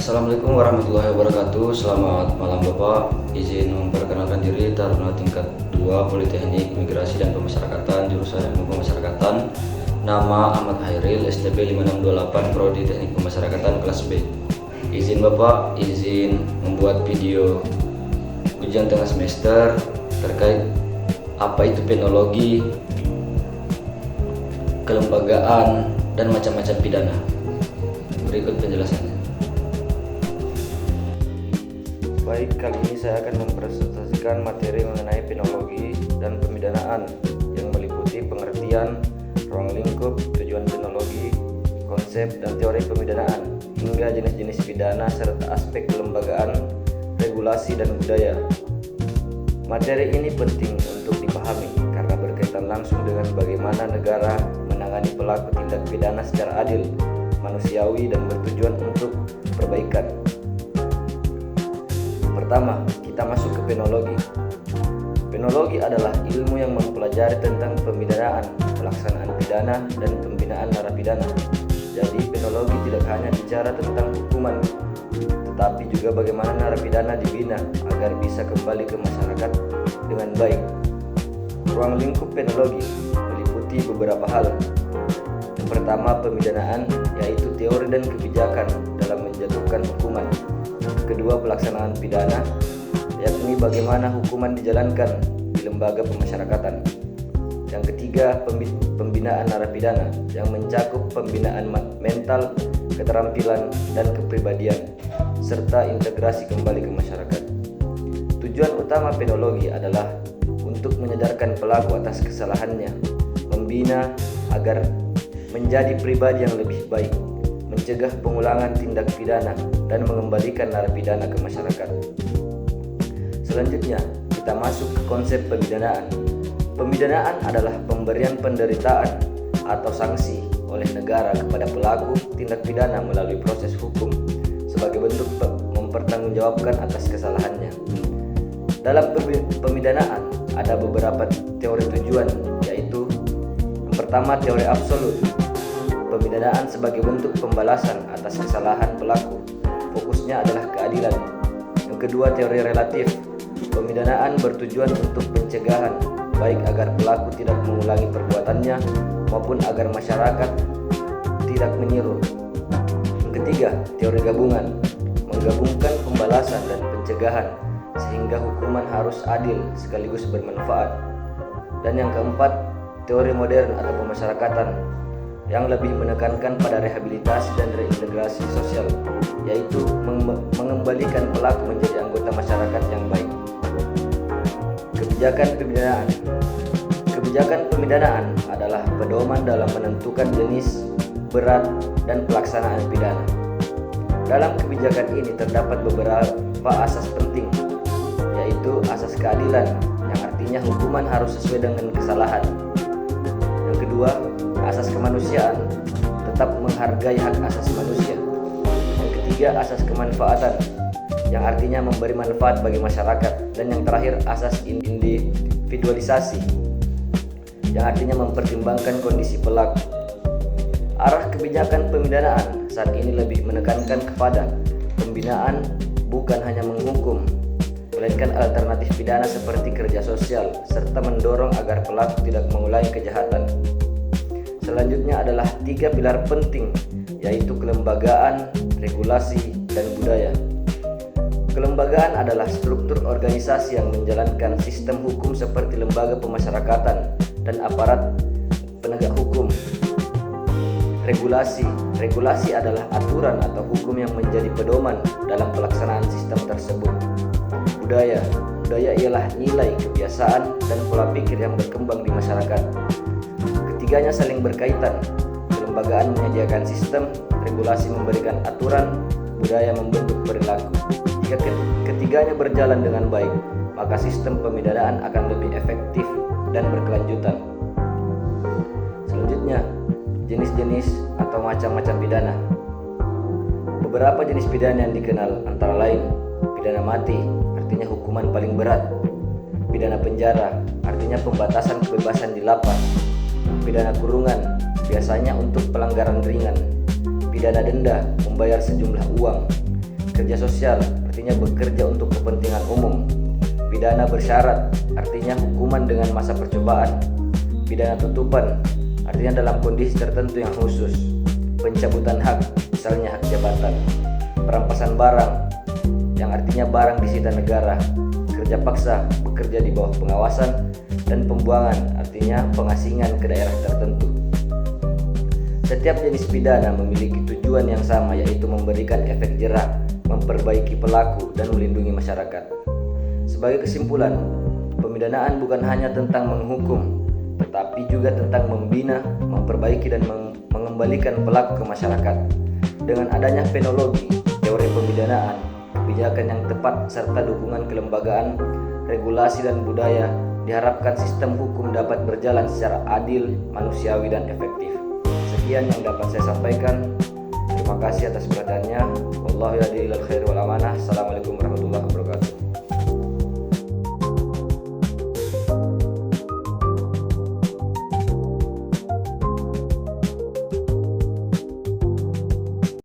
Assalamualaikum warahmatullahi wabarakatuh. Selamat malam Bapak. Izin memperkenalkan diri, Taruna tingkat 2 Politeknik Migrasi dan Pemasyarakatan, jurusan Ilmu Pemasyarakatan. Nama Ahmad Hairil, STB 5628, Prodi Teknik Pemasyarakatan kelas B. Izin Bapak, izin membuat video ujian tengah semester terkait apa itu penologi, kelembagaan, dan macam-macam pidana. Berikut penjelasannya. Baik, kali ini saya akan mempresentasikan materi mengenai penologi dan pemidanaan yang meliputi pengertian, ruang lingkup, tujuan penologi, konsep dan teori pemidanaan, hingga jenis-jenis pidana serta aspek kelembagaan, regulasi dan budaya. Materi ini penting untuk dipahami karena berkaitan langsung dengan bagaimana negara menangani pelaku tindak pidana secara adil, manusiawi dan bertujuan untuk perbaikan. Pertama, kita masuk ke penologi. Penologi adalah ilmu yang mempelajari tentang pemidanaan, pelaksanaan pidana, dan pembinaan narapidana. Jadi, penologi tidak hanya bicara tentang hukuman, tetapi juga bagaimana narapidana dibina agar bisa kembali ke masyarakat dengan baik. Ruang lingkup penologi meliputi beberapa hal. Yang pertama, pemidanaan, yaitu teori dan kebijakan dalam menjatuhkan hukuman. Kedua, pelaksanaan pidana, yakni bagaimana hukuman dijalankan di lembaga pemasyarakatan. Yang ketiga, pembinaan narapidana yang mencakup pembinaan mental, keterampilan, dan kepribadian, serta integrasi kembali ke masyarakat. Tujuan utama penologi adalah untuk menyadarkan pelaku atas kesalahannya, membina agar menjadi pribadi yang lebih baik, mencegah pengulangan tindak pidana, dan mengembalikan narapidana ke masyarakat. Selanjutnya, kita masuk ke konsep pemidanaan. Pemidanaan adalah pemberian penderitaan atau sanksi oleh negara kepada pelaku tindak pidana melalui proses hukum sebagai bentuk mempertanggungjawabkan atas kesalahannya. Dalam pemidanaan ada beberapa teori tujuan, yaitu yang pertama, teori absolut. Pemidanaan sebagai bentuk pembalasan atas kesalahan pelaku, fokusnya adalah keadilan. Yang kedua, teori relatif. Pemidanaan bertujuan untuk pencegahan, baik agar pelaku tidak mengulangi perbuatannya maupun agar masyarakat tidak meniru. Yang ketiga, teori gabungan. Menggabungkan pembalasan dan pencegahan sehingga hukuman harus adil sekaligus bermanfaat. Dan yang keempat, teori modern atau pemasyarakatan yang lebih menekankan pada rehabilitasi dan reintegrasi sosial, yaitu mengembalikan pelaku menjadi anggota masyarakat yang baik. Kebijakan pemidanaan. Kebijakan pemidanaan adalah pedoman dalam menentukan jenis, berat, dan pelaksanaan pidana. Dalam kebijakan ini terdapat beberapa asas penting, yaitu asas keadilan, yang artinya hukuman harus sesuai dengan kesalahan. Yang kedua, asas kemanusiaan, tetap menghargai hak asasi manusia. Yang ketiga, asas kemanfaatan, yang artinya memberi manfaat bagi masyarakat. Dan yang terakhir, asas individualisasi, yang artinya mempertimbangkan kondisi pelaku. Arah kebijakan pemidanaan saat ini lebih menekankan kepada pembinaan, bukan hanya menghukum, melainkan alternatif pidana seperti kerja sosial, serta mendorong agar pelaku tidak mengulangi kejahatan. Selanjutnya adalah 3 pilar penting, yaitu kelembagaan, regulasi, dan budaya. Kelembagaan adalah struktur organisasi yang menjalankan sistem hukum seperti lembaga pemasyarakatan dan aparat penegak hukum. Regulasi adalah aturan atau hukum yang menjadi pedoman dalam pelaksanaan sistem tersebut. Budaya ialah nilai, kebiasaan, dan pola pikir yang berkembang di masyarakat. Ketiganya saling berkaitan. Kelembagaan menyediakan sistem, regulasi memberikan aturan, budaya membentuk perilaku. Jika ketiganya berjalan dengan baik, maka sistem pemidanaan akan lebih efektif dan berkelanjutan. Selanjutnya, jenis-jenis atau macam-macam pidana. Beberapa jenis pidana yang dikenal antara lain pidana mati, artinya hukuman paling berat. Pidana penjara, artinya pembatasan kebebasan di lapas. Pidana kurungan, biasanya untuk pelanggaran ringan. Pidana denda, membayar sejumlah uang. kerja sosial, artinya bekerja untuk kepentingan umum. Pidana bersyarat, artinya hukuman dengan masa percobaan. Pidana tutupan, artinya dalam kondisi tertentu yang khusus. Pencabutan hak, misalnya hak jabatan. Perampasan barang, yang artinya barang disita negara. Kerja paksa, bekerja di bawah pengawasan. Dan pembuangan, artinya pengasingan ke daerah tertentu. Setiap jenis pidana memiliki tujuan yang sama, yaitu memberikan efek jera, memperbaiki pelaku, dan melindungi masyarakat. Sebagai kesimpulan, pemidanaan bukan hanya tentang menghukum, tetapi juga tentang membina, memperbaiki, dan mengembalikan pelaku ke masyarakat. Dengan adanya penologi, teori pemidanaan, kebijakan yang tepat, serta dukungan kelembagaan, regulasi, dan budaya, diharapkan sistem hukum dapat berjalan secara adil, manusiawi, dan efektif. Sekian yang dapat saya sampaikan. Terima kasih atas perhatiannya. Wallahu yahdi ilal khair wal amanah. Assalamualaikum warahmatullahi wabarakatuh.